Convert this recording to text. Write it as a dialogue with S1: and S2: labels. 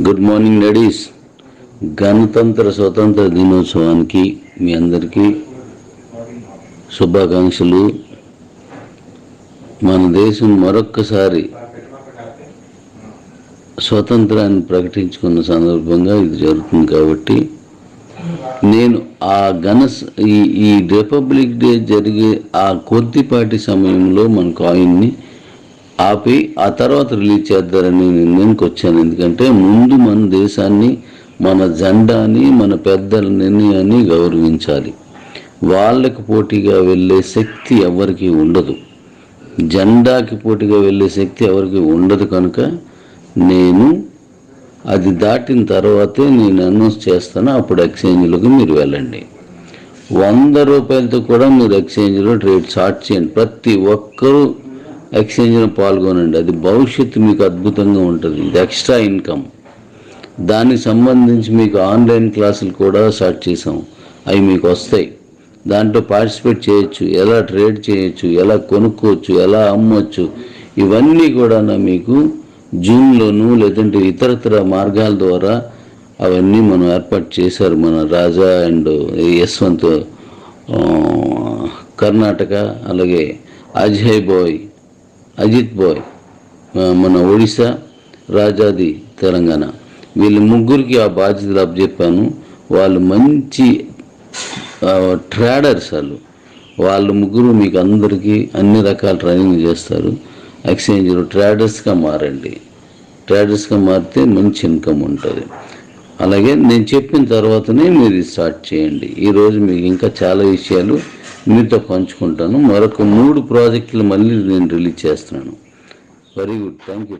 S1: Good morning ladies. గణతంత్ర స్వతంత్ర దినోత్సవానికి మీ అందరికీ శుభాకాంక్షలు. మన దేశం మరొక్కసారి స్వతంత్రాన్ని ప్రకటించుకున్న సందర్భంగా ఇది జరుగుతుంది. కాబట్టి నేను ఈ రిపబ్లిక్ డే జరిగే ఆ కొద్దిపాటి సమయంలో మన కాయిన్ని ఆపి ఆ తర్వాత రిలీజ్ చేద్దారని నిర్ణయానికి వచ్చాను. ఎందుకంటే ముందు మన దేశాన్ని, మన జెండాని, మన పెద్దల నిర్ణయాన్ని గౌరవించాలి. వాళ్ళకి పోటీగా వెళ్ళే శక్తి ఎవరికి ఉండదు, జెండాకి పోటీగా వెళ్ళే శక్తి ఎవరికి ఉండదు. కనుక నేను అది దాటిన తర్వాతే నేను అనౌన్స్ చేస్తాను. అప్పుడు ఎక్స్చేంజ్లోకి మీరు వెళ్ళండి. 100 రూపాయలతో కూడా మీరు ఎక్స్చేంజ్లో ట్రేడ్ స్టార్ట్ చేయండి. ప్రతి ఒక్కరూ ఎక్స్చేంజ్లో పాల్గొనండి. అది భవిష్యత్తు మీకు అద్భుతంగా ఉంటుంది. ఇది ఎక్స్ట్రా ఇన్కమ్. దానికి సంబంధించి మీకు ఆన్లైన్ క్లాసులు కూడా స్టార్ట్ చేసాం. అవి మీకు వస్తాయి. దాంట్లో పార్టిసిపేట్ చేయొచ్చు, ఎలా ట్రేడ్ చేయొచ్చు, ఎలా కొనుక్కోవచ్చు, ఎలా అమ్మవచ్చు, ఇవన్నీ కూడా మీకు జూమ్లోను లేదంటే ఇతరతర మార్గాల ద్వారా అవన్నీ మనం ఏర్పాటు చేశారు. మన రాజా అండ్ యశ్వంత్ కర్ణాటక, అలాగే అజిత్ బాయ్ మన ఒడిశా, రాజాది తెలంగాణ, వీళ్ళు ముగ్గురికి ఆ బాధ్యతలు అప్పచెప్పాను. వాళ్ళు మంచి ట్రేడర్స్. వాళ్ళు ముగ్గురు మీకు అందరికీ అన్ని రకాల ట్రైనింగ్ చేస్తారు. ఎక్స్చేంజ్లో ట్రేడర్స్గా మారండి. ట్రేడర్స్గా మారితే మంచి ఇన్కమ్ ఉంటుంది. అలాగే నేను చెప్పిన తర్వాతనే మీరు స్టార్ట్ చేయండి. ఈరోజు మీకు ఇంకా చాలా విషయాలు మీతో పంచుకుంటాను. మరొక 3 ప్రాజెక్టులు మళ్ళీ నేను రిలీజ్ చేస్తున్నాను. Very good. Thank you.